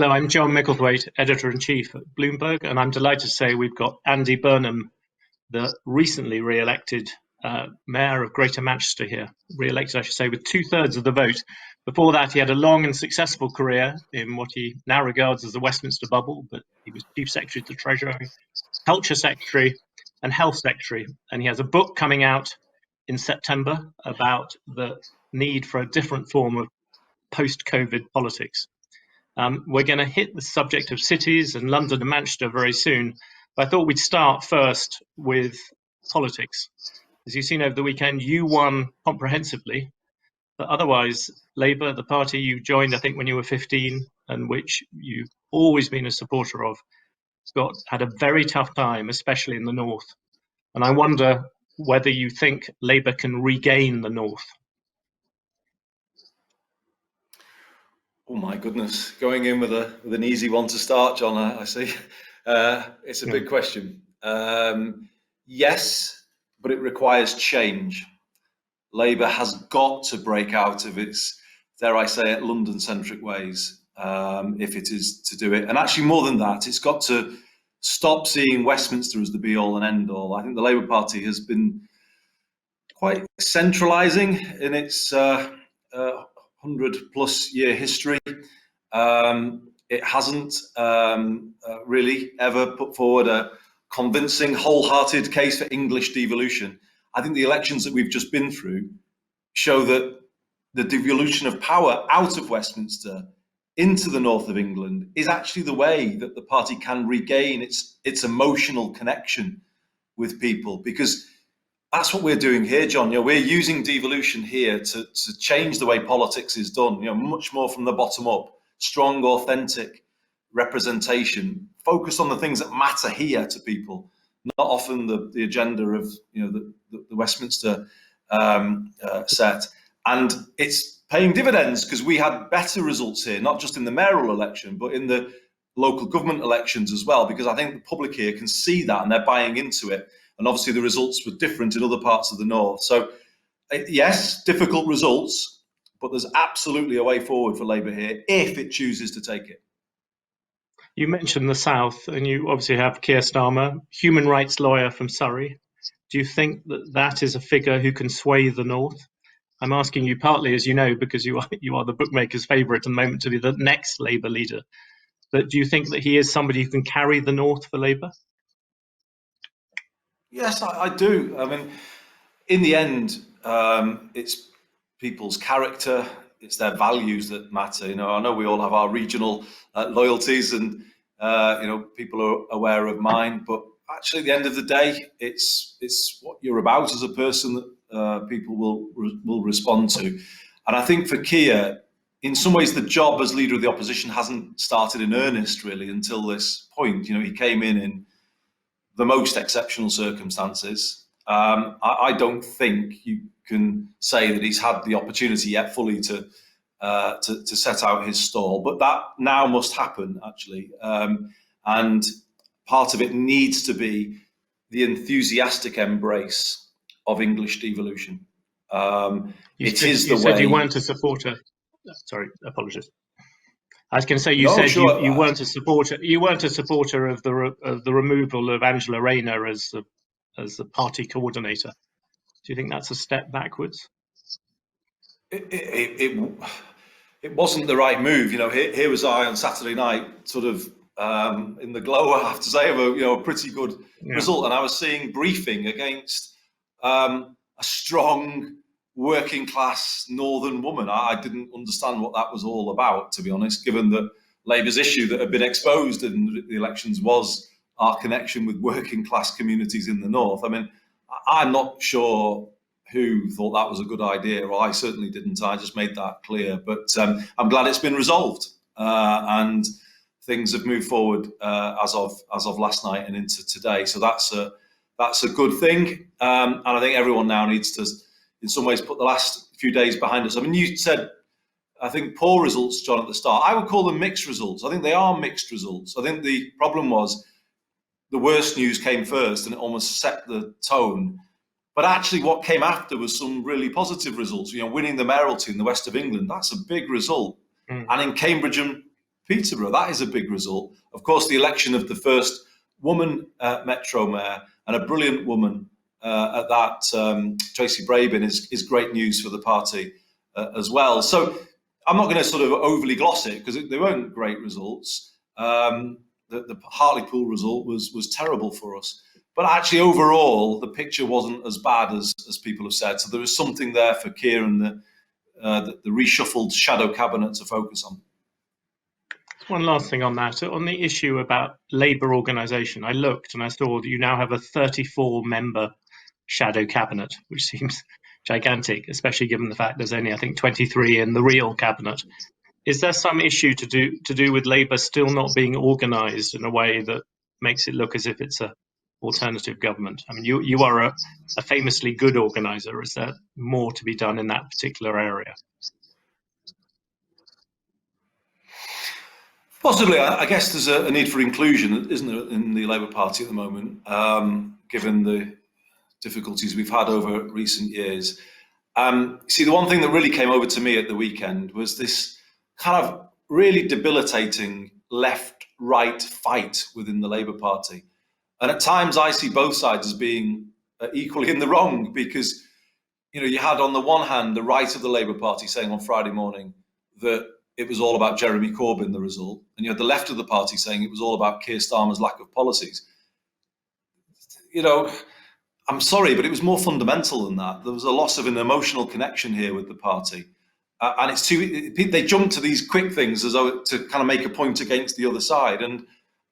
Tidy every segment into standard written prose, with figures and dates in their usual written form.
Hello, I'm John Micklethwait, Editor-in-Chief at Bloomberg, and I'm delighted to say we've got Andy Burnham, the recently re-elected Mayor of Greater Manchester here. Re-elected, I should say, with 2/3 of the vote. Before that, he had a long and successful career in what he now regards as the Westminster bubble, but he was Chief Secretary to the Treasury, Culture Secretary, and Health Secretary. And he has a book coming out in September about the need for a different form of post-COVID politics. We're going to hit the subject of cities and London and Manchester very soon, but I thought we'd start first with politics. As you've seen over the weekend, you won comprehensively, but otherwise, Labour, the party you joined, I think, when you were 15, and which you've always been a supporter of, had a very tough time, especially in the north. And I wonder whether you think Labour can regain the north. Oh my goodness, going in with an easy one to start, John, I see. It's a big question. Yes, but it requires change. Labour has got to break out of its, dare I say it, London-centric ways, if it is to do it. And actually more than that, it's got to stop seeing Westminster as the be-all and end-all. I think the Labour Party has been quite centralising in its 100-plus year history. It hasn't really ever put forward a convincing, wholehearted case for English devolution. I think the elections that we've just been through show that the devolution of power out of Westminster into the north of England is actually the way that the party can regain its emotional connection with people, because that's what we're doing here, John. We're using devolution here to change the way politics is done, much more from the bottom up, strong, authentic representation, focused on the things that matter here to people, not often the agenda of the Westminster set. And it's paying dividends because we had better results here, not just in the mayoral election, but in the local government elections as well, because I think the public here can see that and they're buying into it. And obviously the results were different in other parts of the north. So yes, difficult results, but there's absolutely a way forward for Labour here if it chooses to take it. You mentioned the south, and you obviously have Keir Starmer, human rights lawyer from Surrey. Do you think that is a figure who can sway the north? I'm asking you partly, as you know, because you are the bookmaker's favourite at the moment to be the next Labour leader. But do you think that he is somebody who can carry the north for Labour? Yes, I do. I mean, in the end, it's people's character, it's their values that matter. I know we all have our regional loyalties, and people are aware of mine. But actually, at the end of the day, it's what you're about as a person that people will respond to. And I think for Keir, in some ways, the job as leader of the opposition hasn't started in earnest really until this point. He came in the most exceptional circumstances. I don't think you can say that he's had the opportunity yet fully to set out his stall, but that now must happen actually. And part of it needs to be the enthusiastic embrace of English devolution. You said you weren't a supporter. Sorry, apologies. I was going to say you weren't a supporter. You weren't a supporter of the removal of Angela Rayner as the party coordinator. Do you think that's a step backwards? It wasn't the right move. Here was I on Saturday night, sort of in the glow, I have to say, of a pretty good result, and I was seeing briefing against a strong working class northern woman. I didn't understand what that was all about, to be honest, given that Labour's issue that had been exposed in the elections was our connection with working class communities in the north. I mean, I'm not sure who thought that was a good idea, or I certainly didn't. I just made that clear. But I'm glad it's been resolved and things have moved forward as of last night and into today. So that's a good thing. And I think everyone now needs to, in some ways, put the last few days behind us. I mean, you said, I think, poor results, John, at the start. I would call them mixed results. I think they are mixed results. I think the problem was the worst news came first and it almost set the tone. But actually what came after was some really positive results. Winning the mayoralty in the west of England, that's a big result. And in Cambridge and Peterborough. That is a big result. Of course, the election of the first woman Metro Mayor, and a brilliant woman at that, Tracy Brabin, is great news for the party as well. So I'm not going to sort of overly gloss it, because they weren't great results. The Hartlepool result was terrible for us. But actually, overall, the picture wasn't as bad as people have said. So there was something there for Keir and the reshuffled shadow cabinet to focus on. One last thing on that. On the issue about Labour organisation, I looked and I saw that you now have a 34-member shadow cabinet, which seems gigantic, especially given the fact there's only, I think, 23 in the real cabinet. Is there some issue to do with Labour still not being organised in a way that makes it look as if it's a alternative government? I mean, you are a famously good organiser. Is there more to be done in that particular area? Possibly. I guess there's a need for inclusion, isn't there, in the Labour Party at the moment, given the difficulties we've had over recent years. See, the one thing that really came over to me at the weekend was this kind of really debilitating left-right fight within the Labour Party. And at times I see both sides as being equally in the wrong, because, you had on the one hand the right of the Labour Party saying on Friday morning that it was all about Jeremy Corbyn, the result, and you had the left of the party saying it was all about Keir Starmer's lack of policies. I'm sorry, but it was more fundamental than that. There was a loss of an emotional connection here with the party. And they jump to these quick things as though to kind of make a point against the other side. And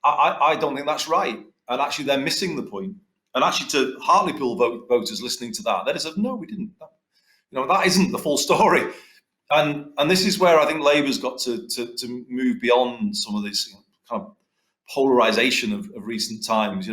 I don't think that's right. And actually, they're missing the point. And actually, to Hartlepool voters listening to that, they said, no, we didn't. That isn't the full story. And this is where I think Labour's got to move beyond some of this kind of polarisation of recent times.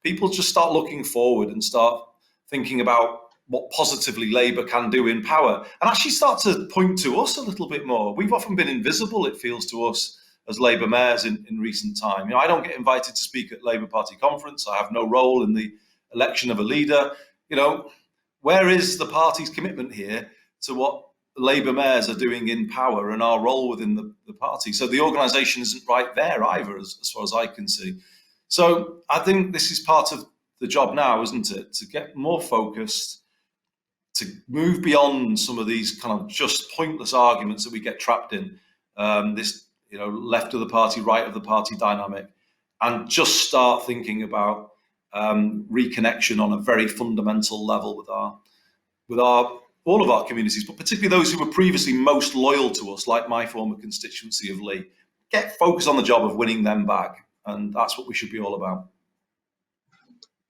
People just start looking forward and start thinking about what positively Labour can do in power, and actually start to point to us a little bit more. We've often been invisible, it feels to us, as Labour mayors in recent time. I don't get invited to speak at Labour Party conference. I have no role in the election of a leader. Where is the party's commitment here to what Labour mayors are doing in power and our role within the party? So the organisation isn't right there either, as far as I can see. So I think this is part of the job now, isn't it? To get more focused, to move beyond some of these kind of just pointless arguments that we get trapped in, this left of the party, right of the party dynamic, and just start thinking about reconnection on a very fundamental level with all of our communities, but particularly those who were previously most loyal to us, like my former constituency of Lee. Get focused on the job of winning them back, and that's what we should be all about.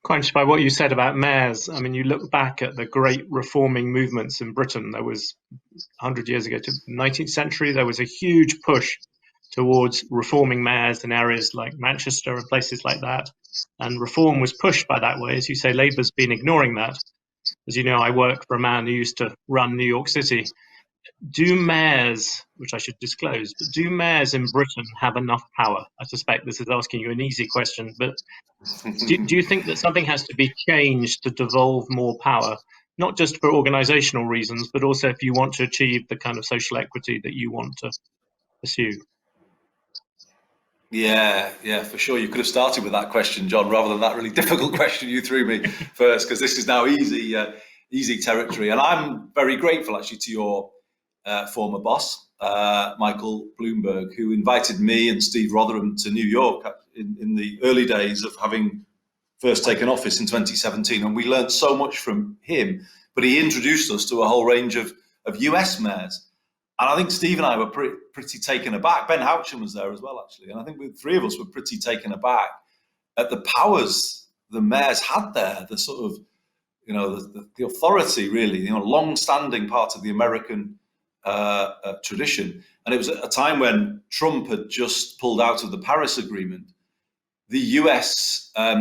Quite by what you said about mayors, I mean, you look back at the great reforming movements in Britain. There was 100 years ago, to the 19th century, there was a huge push towards reforming mayors in areas like Manchester and places like that. And reform was pushed by that way. As you say, Labour's been ignoring that. As you know, I work for a man who used to run New York City. Do mayors, which I should disclose, but do mayors in Britain have enough power? I suspect this is asking you an easy question, but do you think that something has to be changed to devolve more power, not just for organisational reasons, but also if you want to achieve the kind of social equity that you want to pursue? Yeah, for sure. You could have started with that question, John, rather than that really difficult question you threw me first, because this is now easy territory. And I'm very grateful, actually, to your former boss, Michael Bloomberg, who invited me and Steve Rotherham to New York in the early days of having first taken office in 2017. And we learned so much from him, but he introduced us to a whole range of US mayors. And I think Steve and I were pretty taken aback. Ben Houchin was there as well, actually. And I think the three of us were pretty taken aback at the powers the mayors had there, the sort of, the authority, really, long-standing part of the American tradition. And it was at a time when Trump had just pulled out of the Paris Agreement. The US, I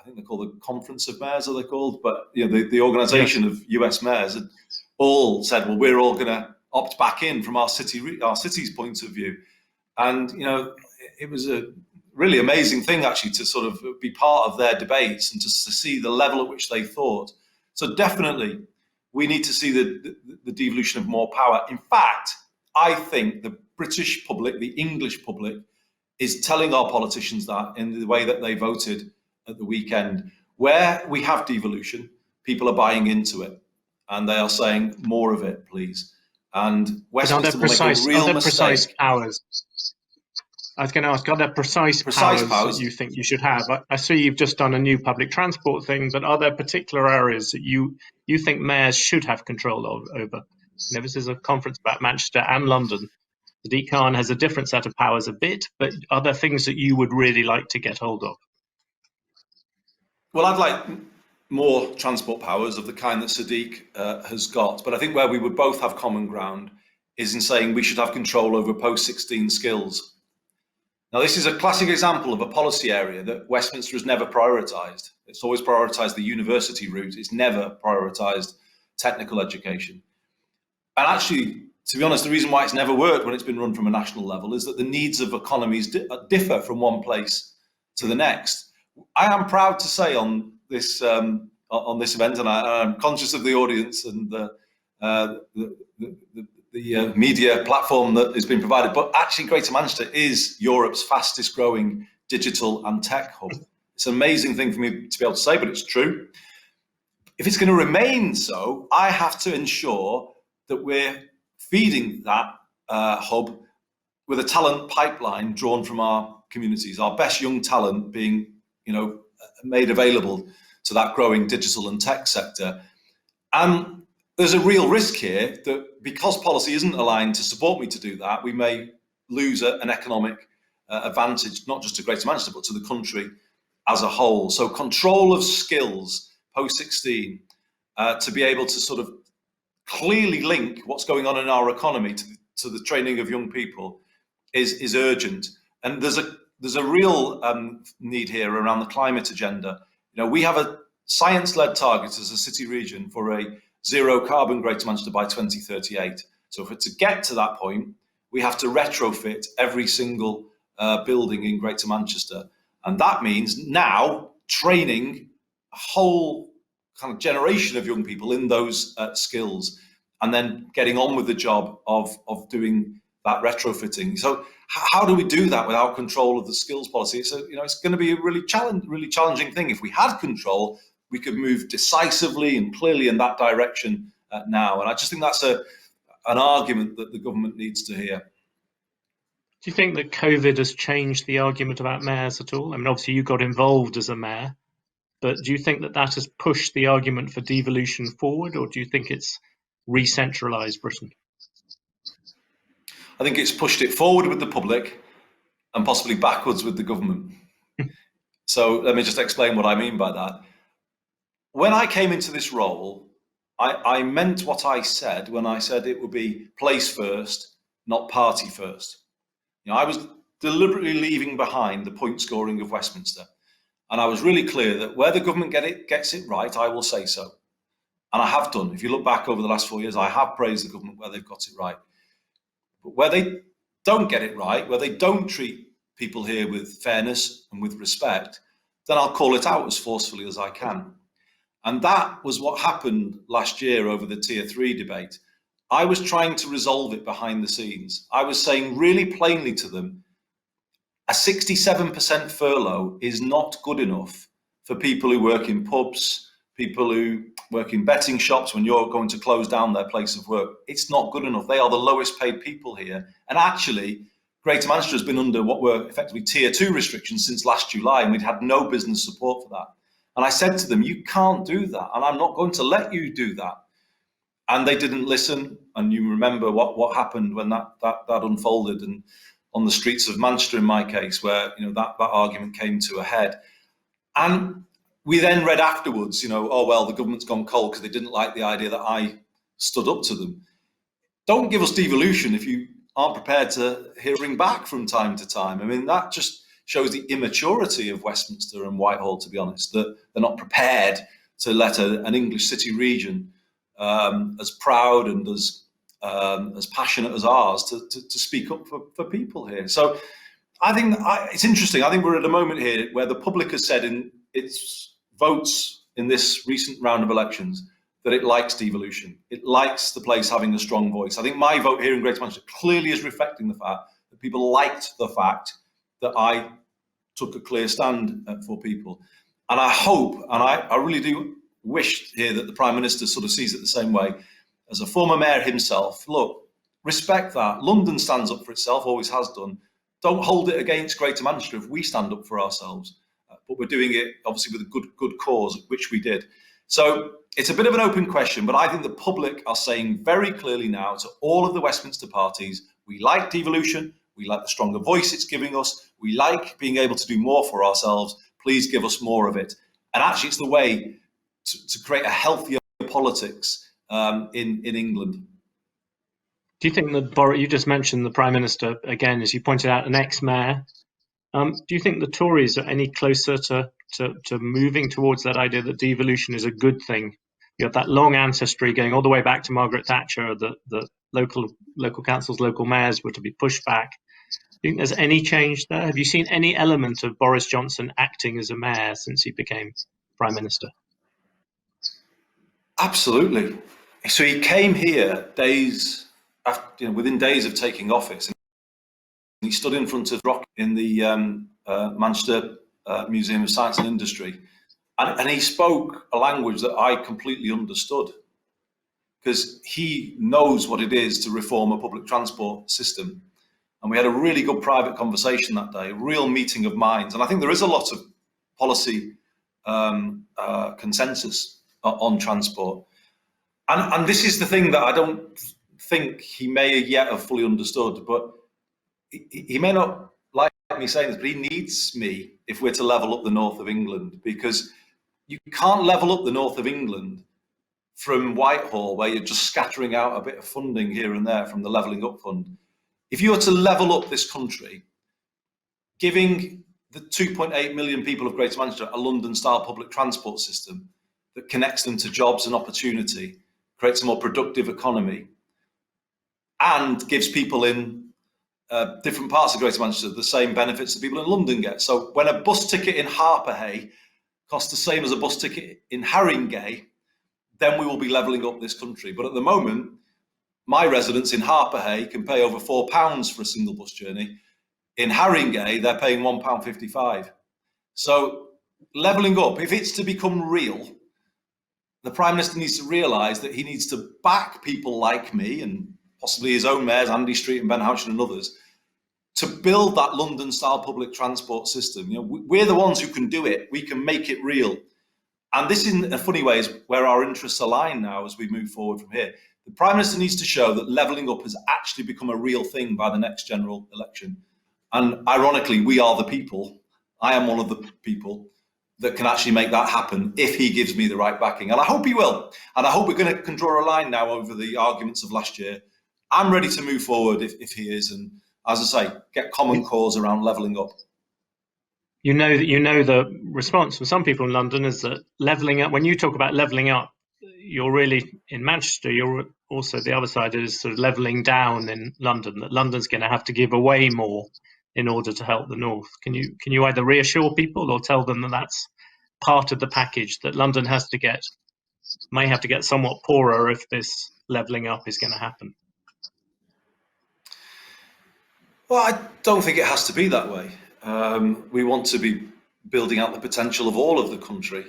think they're called the Conference of Mayors, are they called? But the organization of US mayors had all said, well, we're all going to opt back in from our city's point of view. And it was a really amazing thing, actually, to sort of be part of their debates and to see the level at which they thought. So definitely we need to see the devolution of more power. In fact, I think British public, the English public, is telling our politicians that in the way that they voted at the weekend. Where we have devolution, people are buying into it, and they are saying more of it, please. And Westminster will make a real mistake. Precise powers? I was going to ask, are there precise powers that you think you should have? I see you've just done a new public transport thing, but are there particular areas that you think mayors should have control over? This is a conference about Manchester and London. Sadiq Khan has a different set of powers a bit, but are there things that you would really like to get hold of? Well, I'd like more transport powers of the kind that Sadiq has got. But I think where we would both have common ground is in saying we should have control over post-16 skills. Now, this is a classic example of a policy area that Westminster has never prioritised. It's always prioritised the university route. It's never prioritised technical education. And actually, to be honest, the reason why it's never worked when it's been run from a national level is that the needs of economies differ from one place to the next. I am proud to say on this event, and I'm conscious of the audience and the media platform that has been provided, but actually Greater Manchester is Europe's fastest growing digital and tech hub. It's an amazing thing for me to be able to say, but it's true. If it's going to remain so, I have to ensure that we're feeding that hub with a talent pipeline drawn from our communities, our best young talent being, made available to that growing digital and tech sector. And there's a real risk here that because policy isn't aligned to support me to do that, we may lose an economic advantage, not just to Greater Manchester, but to the country as a whole. So control of skills post-16 to be able to sort of clearly link what's going on in our economy to the training of young people is urgent. And there's a real need here around the climate agenda. We have a science-led target as a city region for a zero carbon Greater Manchester by 2038. So to get to that point, we have to retrofit every single building in Greater Manchester. And that means now training a whole kind of generation of young people in those skills, and then getting on with the job of doing that retrofitting. So how do we do that without control of the skills policy? So, it's going to be a really challenging thing. If we had control, we could move decisively and clearly in that direction now. And I just think that's an argument that the government needs to hear. Do you think that COVID has changed the argument about mayors at all? I mean, obviously you got involved as a mayor, but do you think that has pushed the argument for devolution forward, or do you think it's re-centralised Britain? I think it's pushed it forward with the public and possibly backwards with the government. So let me just explain what I mean by that. When I came into this role, I meant what I said when I said it would be place first, not party first. I was deliberately leaving behind the point scoring of Westminster. And I was really clear that where the government gets it right, I will say so. And I have done. If you look back over the last 4 years, I have praised the government where they've got it right. But where they don't get it right, where they don't treat people here with fairness and with respect, then I'll call it out as forcefully as I can. And that was what happened last year over the Tier 3 debate. I was trying to resolve it behind the scenes. I was saying really plainly to them, a 67% furlough is not good enough for people who work in pubs, people who work in betting shops when you're going to close down their place of work. It's not good enough. They are the lowest paid people here. And actually, Greater Manchester has been under what were effectively Tier 2 restrictions since last July, and we'd had no business support for that. And I said to them, you can't do that, and I'm not going to let you do that. And they didn't listen. And you remember what happened when that unfolded, and on the streets of Manchester, in my case, where that argument came to a head. And we then read afterwards, oh, well, the government's gone cold because they didn't like the idea that I stood up to them. Don't give us devolution if you aren't prepared to hearing back from time to time. I mean, that just shows the immaturity of Westminster and Whitehall, to be honest, that they're not prepared to let an English city region as proud and as passionate as ours to speak up for people here. So I think it's interesting. I think we're at a moment here where the public has said in its votes in this recent round of elections that it likes devolution. It likes the place having a strong voice. I think my vote here in Greater Manchester clearly is reflecting the fact that people liked the fact that I took a clear stand for people. And I hope, and I really do wish here that the Prime Minister sort of sees it the same way. As a former mayor himself, look, respect that. London stands up for itself, always has done. Don't hold it against Greater Manchester if we stand up for ourselves. But we're doing it obviously with a good cause, which we did. So it's a bit of an open question, but I think the public are saying very clearly now to all of the Westminster parties, we like devolution, we like the stronger voice it's giving us, we like being able to do more for ourselves, please give us more of it. And actually it's the way to create a healthier politics in England. Do you think that Boris, you just mentioned the Prime Minister again, as you pointed out, an ex-mayor. Do you think the Tories are any closer to moving towards that idea that devolution is a good thing? You have that long ancestry going all the way back to Margaret Thatcher, that the local councils, local mayors were to be pushed back. Do you think there's any change there? Have you seen any element of Boris Johnson acting as a mayor since he became Prime Minister? Absolutely. So he came here days after, within days of taking office. He stood in front of Rock in the Manchester Museum of Science and Industry, and he spoke a language that I completely understood, because he knows what it is to reform a public transport system. And we had a really good private conversation that day, a real meeting of minds. And I think there is a lot of policy consensus on transport. And this is the thing that I don't think he may yet have fully understood, but he may not like me saying this, but he needs me if we're to level up the north of England, because you can't level up the north of England from Whitehall, where you're just scattering out a bit of funding here and there from the Levelling Up Fund. If you were to level up this country, giving the 2.8 million people of Greater Manchester a London-style public transport system that connects them to jobs and opportunity, creates a more productive economy, and gives people in different parts of Greater Manchester the same benefits that people in London get. So when a bus ticket in Harperhay costs the same as a bus ticket in Haringey, then we will be levelling up this country. But at the moment, my residents in Harperhay can pay over £4 for a single bus journey. In Haringey, they're paying £1.55. So levelling up, if it's to become real, the Prime Minister needs to realise that he needs to back people like me and possibly his own mayors, Andy Street and Ben Houchen and others, to build that London-style public transport system. We're the ones who can do it. We can make it real. And this, in a funny way, is where our interests align now as we move forward from here. The Prime Minister needs to show that levelling up has actually become a real thing by the next general election. And ironically, we are the people. I am one of the people that can actually make that happen if he gives me the right backing. And I hope he will. And I hope we're going to can draw a line now over the arguments of last year. I'm ready to move forward if he is. And as I say, get common cause around levelling up. You know the response from some people in London is that levelling up, when you talk about levelling up, you're really in Manchester, you're also, the other side is sort of levelling down in London, that London's going to have to give away more in order to help the North. Can you either reassure people or tell them that that's part of the package, that London may have to get somewhat poorer if this levelling up is going to happen? Well, I don't think it has to be that way. We want to be building out the potential of all of the country,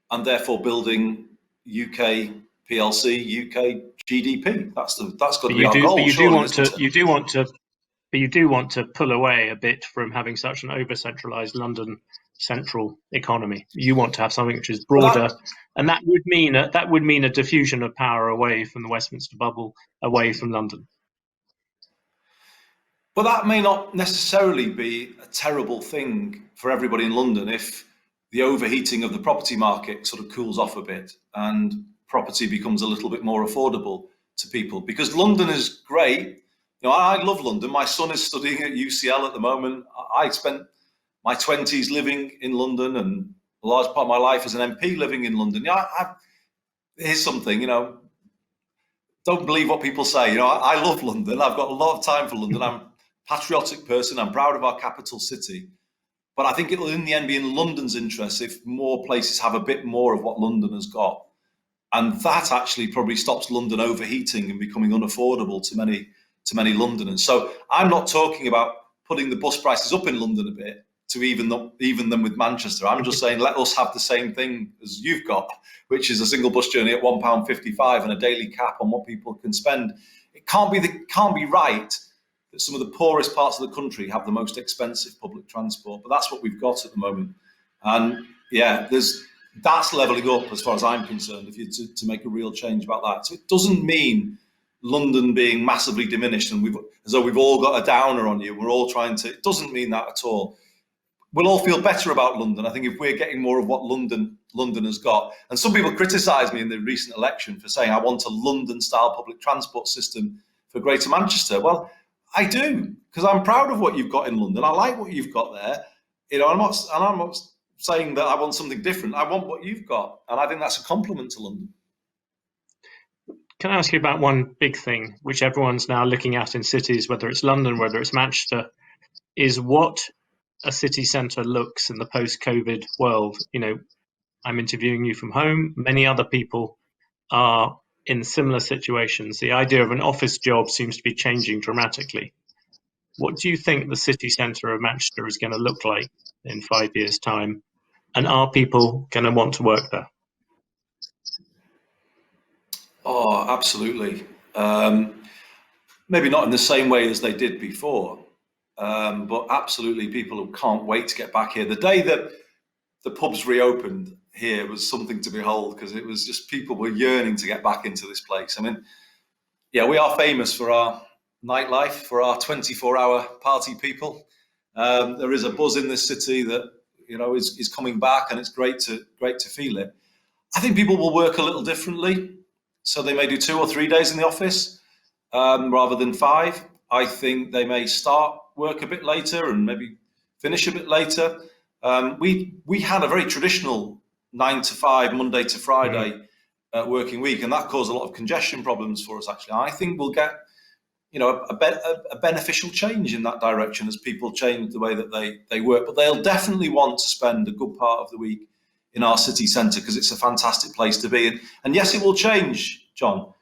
and therefore building UK PLC, UK GDP. That's got to be our goal. But you do want to pull away a bit from having such an over-centralised London central economy. You want to have something which is broader, and that would mean a diffusion of power away from the Westminster bubble, away from London. But that may not necessarily be a terrible thing for everybody in London if the overheating of the property market sort of cools off a bit and property becomes a little bit more affordable to people. Because London is great. I love London. My son is studying at UCL at the moment. I spent my 20s living in London and a large part of my life as an MP living in London. Here's something, don't believe what people say. I love London. I've got a lot of time for London. I'm a patriotic person. I'm proud of our capital city. But I think it will in the end be in London's interest if more places have a bit more of what London has got. And that actually probably stops London overheating and becoming unaffordable to many Londoners. So I'm not talking about putting the bus prices up in London a bit to even them with Manchester. I'm just saying let us have the same thing as you've got, which is a single bus journey at £1.55 and a daily cap on what people can spend. It can't be right that some of the poorest parts of the country have the most expensive public transport, but that's what we've got at the moment. And yeah, that's levelling up as far as I'm concerned, if you're to make a real change about that. So it doesn't mean London being massively diminished and as though we've all got a downer on you. We're all trying to, it doesn't mean that at all. We'll all feel better about London, I think, if we're getting more of what London has got. And some people criticised me in the recent election for saying I want a London-style public transport system for Greater Manchester. Well, I do, because I'm proud of what you've got in London. I like what you've got there. I'm not saying that I want something different. I want what you've got, and I think that's a compliment to London. Can I ask you about one big thing, which everyone's now looking at in cities, whether it's London, whether it's Manchester, is what a city centre looks in the post-COVID world. I'm interviewing you from home. Many other people are in similar situations. The idea of an office job seems to be changing dramatically. What do you think the city centre of Manchester is going to look like in 5 years' time? And are people going to want to work there? Oh, absolutely. Maybe not in the same way as they did before, but absolutely people who can't wait to get back here. The day that the pubs reopened here was something to behold, because it was just people were yearning to get back into this place. I mean, yeah, we are famous for our nightlife, for our 24-hour party people. There is a buzz in this city that is coming back, and it's great to feel it. I think people will work a little differently, so they may do 2 or 3 days in the office rather than 5. I think they may start work a bit later and maybe finish a bit later. We had a very traditional 9 to 5, Monday to Friday working week, and that caused a lot of congestion problems for us. Actually, I think we'll get a beneficial change in that direction as people change the way that they work. But they'll definitely want to spend a good part of the week in our city centre, because it's a fantastic place to be. And yes, it will change, John.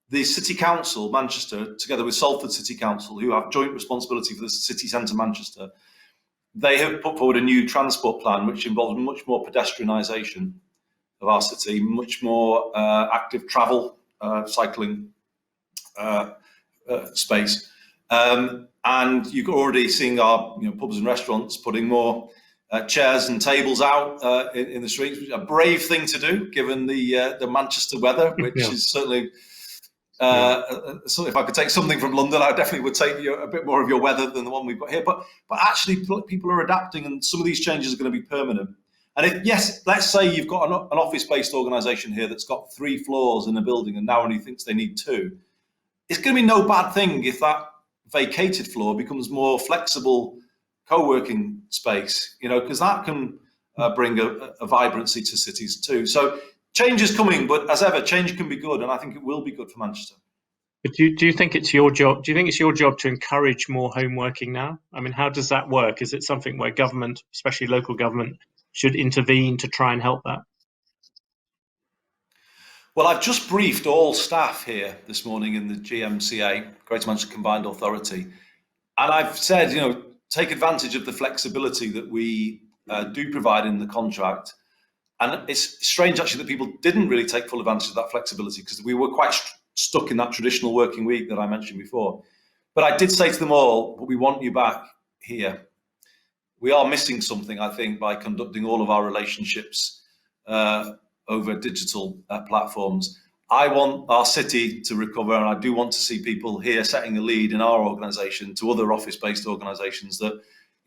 The City Council, Manchester, together with Salford City Council, who have joint responsibility for the city centre Manchester, they have put forward a new transport plan which involves much more pedestrianisation of our city, much more active travel, cycling space. And you're already seeing our pubs and restaurants putting more chairs and tables out in the streets, which is a brave thing to do given the Manchester weather, which is certainly so if I could take something from London, I definitely would take a bit more of your weather than the one we've got here. But actually, people are adapting, and some of these changes are going to be permanent. And let's say you've got an office-based organisation here that's got 3 floors in a building and now only thinks they need 2. It's going to be no bad thing if that vacated floor becomes more flexible co-working space, because that can bring a vibrancy to cities too. So change is coming, but as ever, change can be good, and I think it will be good for Manchester. But do you think it's your job? Do you think it's your job to encourage more home working now? I mean, how does that work? Is it something where government, especially local government, should intervene to try and help that? Well, I've just briefed all staff here this morning in the GMCA, Greater Manchester Combined Authority, and I've said, take advantage of the flexibility that we do provide in the contract. And it's strange, actually, that people didn't really take full advantage of that flexibility, because we were quite stuck in that traditional working week that I mentioned before. But I did say to them all, but we want you back here. We are missing something, I think, by conducting all of our relationships over digital platforms. I want our city to recover, and I do want to see people here setting a lead in our organisation to other office-based organisations that,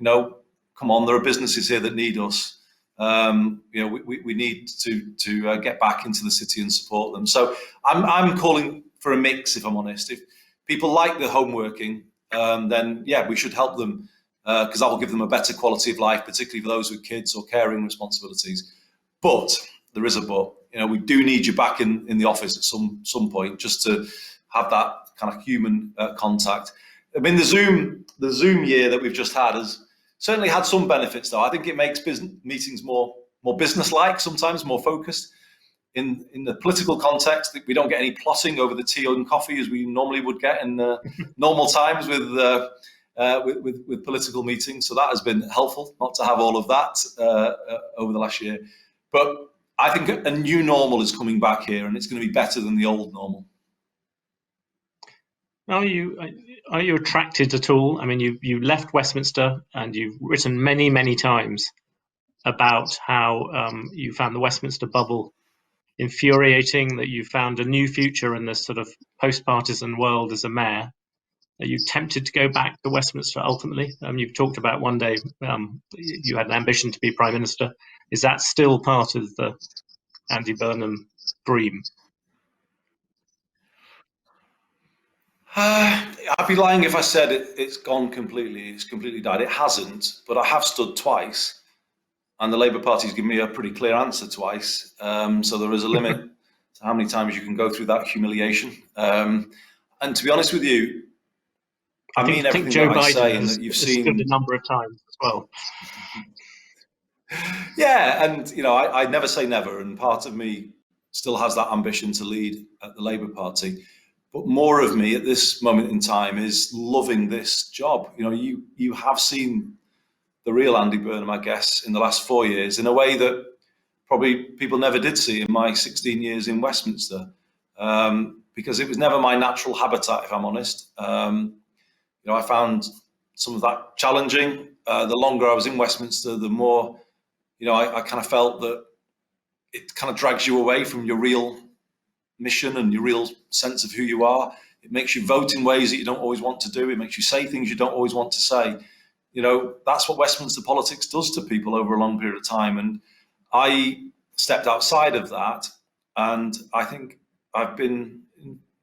come on, there are businesses here that need us. We need to get back into the city and support them. So I'm calling for a mix, if I'm honest. If people like the home working, then yeah, we should help them, because that will give them a better quality of life, particularly for those with kids or caring responsibilities. But there is a but. We do need you back in the office at some point, just to have that kind of human contact. I mean, the Zoom year that we've just had has certainly had some benefits, though. I think it makes business meetings more business-like, sometimes more focused. in the political context, we don't get any plotting over the tea and coffee as we normally would get in normal times with political meetings. So that has been helpful not to have all of that over the last year. But I think a new normal is coming back here, and it's going to be better than the old normal. Are you attracted at all? I mean, you left Westminster, and you've written many times about how you found the Westminster bubble infuriating, that you found a new future in this sort of post-partisan world as a mayor. Are you tempted to go back to Westminster ultimately? You've talked about one day you had an ambition to be Prime Minister. Is that still part of the Andy Burnham dream? I'd be lying if I said it's gone completely. It's completely died. It hasn't, but I have stood twice, and the Labour Party's given me a pretty clear answer twice. So there is a limit to how many times you can go through that humiliation. And to be honest with you, I mean everything Joe that I say, Biden and that you've seen a number of times as well. Yeah, and I never say never, and part of me still has that ambition to lead at the Labour Party. But more of me at this moment in time is loving this job. You have seen the real Andy Burnham, I guess, in the last 4 years in a way that probably people never did see in my 16 years in Westminster, because it was never my natural habitat, if I'm honest. I found some of that challenging. The longer I was in Westminster, the more, I kind of felt that it kind of drags you away from your real mission and your real sense of who you are. It makes you vote in ways that you don't always want to do. It makes you say things you don't always want to say. That's what Westminster politics does to people over a long period of time. And I stepped outside of that, and I think I've been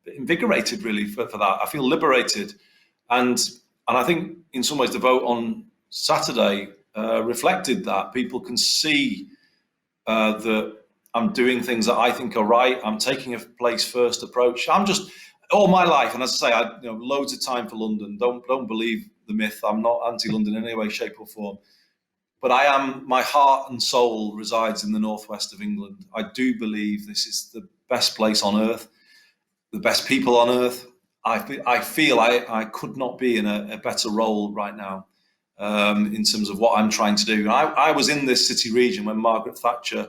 invigorated really for that. I feel liberated. And I think in some ways the vote on Saturday reflected that. People can see that I'm doing things that I think are right. I'm taking a place first approach. I'm just all my life, and as I say, loads of time for London. Don't believe the myth. I'm not anti-London in any way, shape, or form. But I am. My heart and soul resides in the northwest of England. I do believe this is the best place on earth, the best people on earth. I feel I could not be in a better role right now in terms of what I'm trying to do. I was in this city region when Margaret Thatcher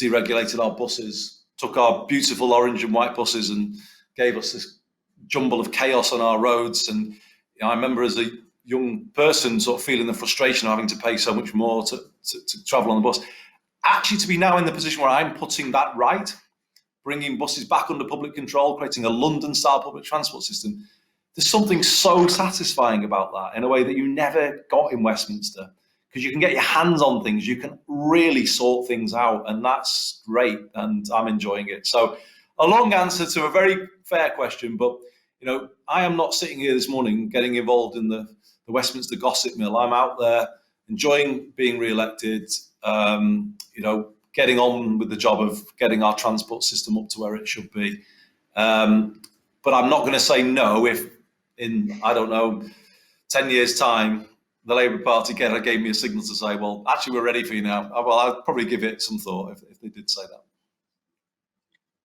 deregulated our buses, took our beautiful orange and white buses and gave us this jumble of chaos on our roads. And I remember as a young person sort of feeling the frustration of having to pay so much more to travel on the bus. Actually, to be now in the position where I'm putting that right, bringing buses back under public control, creating a London-style public transport system, there's something so satisfying about that in a way that you never got in Westminster. Because you can get your hands on things, you can really sort things out, and that's great, and I'm enjoying it. So a long answer to a very fair question, but I am not sitting here this morning getting involved in the Westminster gossip mill. I'm out there enjoying being re-elected, getting on with the job of getting our transport system up to where it should be. But I'm not going to say no if in, 10 years' time, the Labour Party gave me a signal to say, well, actually, we're ready for you now. Well, I'd probably give it some thought if they did say that.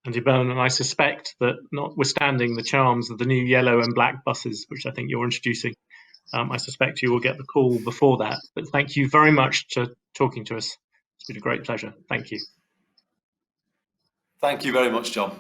Andy Burnham, I suspect that notwithstanding the charms of the new yellow and black buses, which I think you're introducing, I suspect you will get the call before that. But thank you very much for talking to us. It's been a great pleasure. Thank you. Thank you very much, John.